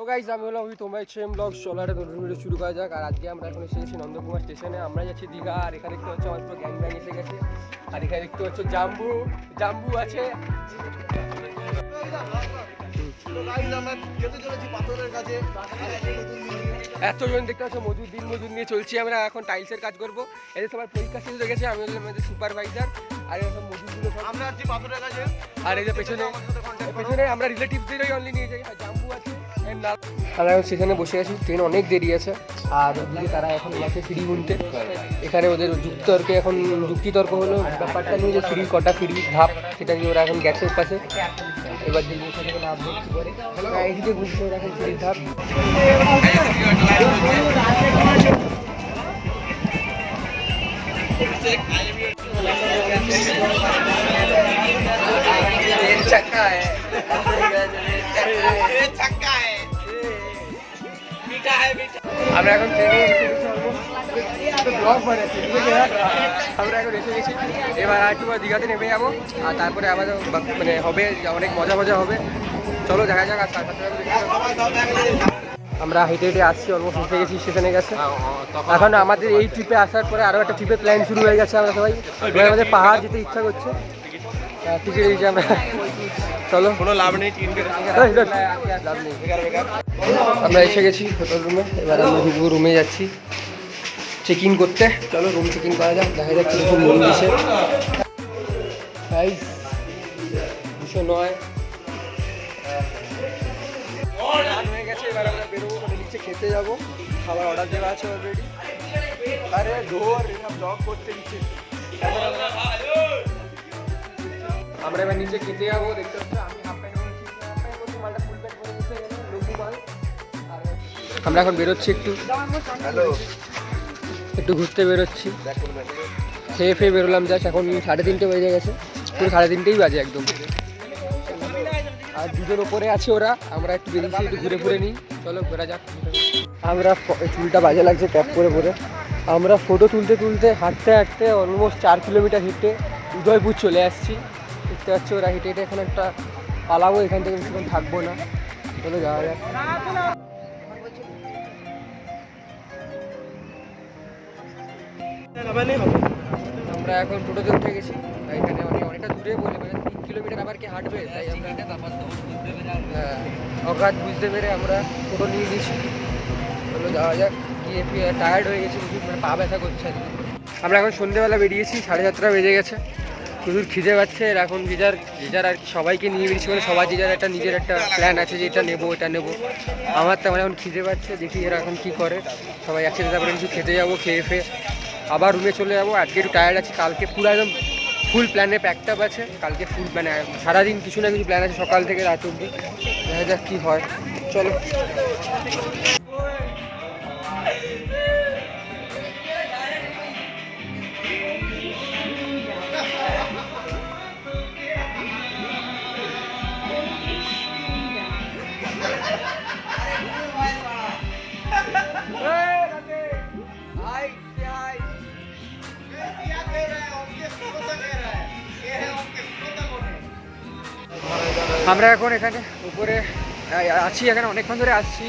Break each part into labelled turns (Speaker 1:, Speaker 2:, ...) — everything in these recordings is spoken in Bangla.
Speaker 1: গাইস আমি হলাম তোমরা সেম ব্লগ চলার নতুন ভিডিও শুরু করা যাক। আর আজকে আমরা এখন এসে গেছি নন্দকুমার স্টেশনে। আমরা যাচ্ছি দীঘা। আর এখানে দেখতে হচ্ছে আমার পুরো গ্যাং গ্যাং এসে গেছে। আর এখানে দেখতে হচ্ছে জাম্বু আছে। এতজন দেখতে পাচ্ছ মজুর নিয়ে চলছি। আমরা এখন টাইলসের কাজ করবো। এদের সবার পরীক্ষা শেষ হয়ে গেছে। আমি হলাম আমাদের সুপারভাইজার। আর এসব মজুরগুলো আমরা আছি পাথরের কাছে। আর এই যে পেছনে আমরা রিলেটিভদেরই অনলি নিয়ে যাই। আর জাম্বু আছে। আমরা এখন সেখানে বসে আছি। ট্রেন অনেক দেরি আছে। আর ওদিকে তারা এখন আছে ফ্রি গুনতে। এখানে ওদের যুক্তিতর্ক হলো ব্যাপারটা নিয়ে যে ফ্রি কটা ফ্রি ধাপ, সেটা নিয়ে ওরা এখন গেছে পাশে। এবার দিল্লির সাথে কোনো আপডেট করে এইদিকে বুঝতে ওরা এখন ফ্রি ধাপ। আমরা এখন ট্রেনে আমরা এখন এসে গেছি। এবার আর একটু দীঘাতে নেমে যাবো। আর তারপরে আবার মানে হবে অনেক মজা হবে। চলো দেখা যাক। আর আমরা হেঁটে আসছি, অলমোস্ট এসে গেছি স্টেশনে গেছে। এখন আমাদের এই ট্রিপে আসার পরে আরও একটা ট্রিপের প্ল্যান শুরু হয়ে গেছে। আমরা সবাই আমাদের পাহাড় যেতে ইচ্ছা করছে। টিকিট দিয়েছি আমরা। চলো, কোনো লাভ নেই, লাভ নেই। আমরা এসে গেছি হোটেল রুমে। এবার আমরা ঢুকবো, রুমে যাচ্ছি চেক ইন করতে। চলো রুম চেক ইন করা যাক, দেখা যাক কীরকম রুম দিচ্ছে। 209 হয়ে গেছে। এবার আমরা বেরোবো, মানে নিচে খেতে যাবো। খাবার অর্ডার দেওয়া আছে অলরেডি। আরে ডোর ব্লগ করতে দিচ্ছে। আমরা এবার নিচে খেতে যাবো। দেখতে হচ্ছে আমি হাফ প্যান্ট পরেছি, মালটা ফুল প্যান্ট পরে গেছে। আমরা এখন বেরোচ্ছি একটু ঘুরতে বেরোচ্ছি। খেয়ে বেরোলাম জাস্ট। এখন 3:30 বেজে গেছে, পুরো 3:30 বাজে একদম। আর দুজন ওপরে আছে ওরা। আমরা একটু বেরিয়েছি, একটু ঘুরে নিই। চলো ঘোরা যাক। আমরা চুলটা বাজে লাগছে ক্যাপ পরে। আমরা ফটো তুলতে হাঁটতে অলমোস্ট 4 কিলোমিটার হেঁটে উদয়পুর চলে আসছি। দেখতে পাচ্ছি ওরা হেঁটে এখন একটা পালাবো এখান থেকে, বেশিক্ষণ থাকবো না। চলো যাওয়া যাক। আমরা এখন টোটোতে উঠে গেছি। এখানে অনেকটা দূরে বলে 3 কিলোমিটার আবার কি হাঁটবে, তাই আমরা অগাধ বুঝতে পেরে আমরা টোটো নিয়ে নিয়েছি। চলো যাওয়া যাক। গিয়ে টায়ার্ড হয়ে গেছি, মানে পা ব্যথা করছে। আমরা এখন সন্ধ্যেবেলা বেরিয়েছি, 7:30 বেজে গেছে। প্রচুর খিদে পাচ্ছে। এখন যে যার আর কি সবাইকে নিয়ে বেরিয়েছি, মানে সবার যে যার একটা নিজের একটা প্ল্যান আছে যে এটা নেবো। আমার তেমন এখন খিদে পাচ্ছে, দেখি এরা এখন কী করে। সবাই একসাথে তারপরে কিছু খেতে যাবো। খেয়ে আবার রুমে চলে যাবো। আজকে একটু টায়ার্ড আছি। কালকে পুরো একদম ফুল প্ল্যানে প্যাকড আপ আছে। কালকে ফুল মানে সারাদিন কিছু না কিছু প্ল্যান আছে, সকাল থেকে রাত অবধি। দেখা যাক কী হয়। চলো। আমরা এখন এখানে উপরে আছি, এখানে অনেকক্ষণ ধরে আসছি।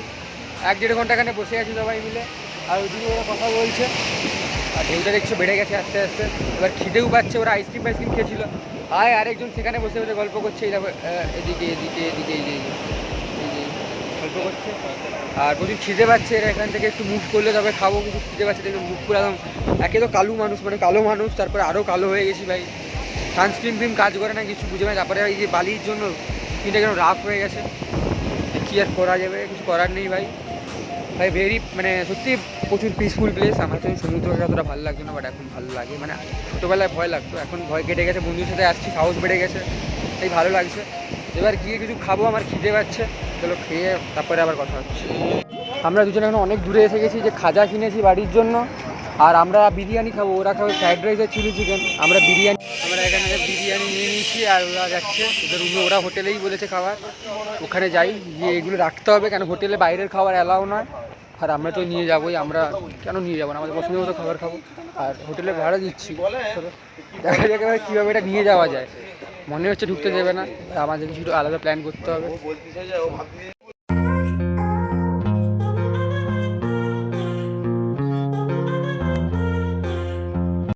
Speaker 1: 1-1.5 ঘন্টা এখানে বসে আছি সবাই মিলে। আর ওইদিকে ওরা কথা বলছে। আর ঢেউটা দেখছো বেড়ে গেছে আস্তে। এবার খিদেও পাচ্ছে। ওরা আইসক্রিম খেয়েছিল। আরেকজন সেখানে বসে গল্প করছে। এদিকে গল্প করছে। আর প্রচুর খিদে পাচ্ছে। এরা এখান থেকে একটু মুভ করলে তবে খাবো। কিছু খিদে পাচ্ছে দেখে মুভ করে একদম। একে তো কালো মানুষ, তারপরে আরও কালো হয়ে গেছি ভাই। সানস্ক্রিন কাজ করে না, কিছু বুঝে পাই। তারপরে এই যে বালির জন্য স্কিনটা কেন রাফ হয়ে গেছে। কী আর করা যাবে, কিছু করার নেই ভাই। ভেরি মানে সত্যি প্রচুর পিসফুল প্লেস। আমার তো সমুদ্র অতটা ভালো লাগতো না, বাট এখন ভালো লাগে। মানে ছোটোবেলায় ভয় লাগতো, এখন ভয় কেটে গেছে। বন্ধুর সাথে আসছি, সাহস বেড়ে গেছে, তাই ভালো লাগছে। এবার গিয়ে কিছু খাবো, আমার খিদে পাচ্ছে। চলো খেয়ে তারপরে আবার কথা হচ্ছে। আমরা দুজনে এখন অনেক দূরে এসে গেছি। যে খাজা কিনেছি বাড়ির জন্য। আর আমরা বিরিয়ানি খাবো। ওরা খাবো ফ্রাইড রাইস আর চিলি চিকেন। আমরা এখানে বিরিয়ানি নিয়ে নিয়েছি। আর ওরা যাচ্ছে ওদের রুমে। ওরা হোটেলেই বলেছে খাবার, ওখানে যাই গিয়ে এগুলো রাখতে হবে, কেন হোটেলে বাইরের খাবার অ্যালাউ নয়। আর আমরা তো নিয়ে যাবোই। আমরা কেন নিয়ে যাবো না, আমাদের পছন্দের মতো খাবার খাবো। আর হোটেলে ভাড়া দিচ্ছি, দেখা যাক এবার কীভাবে এটা নিয়ে যাওয়া যায়। মনে হচ্ছে ঢুকতে দেবে না, আমাদের কিছু আলাদা প্ল্যান করতে হবে।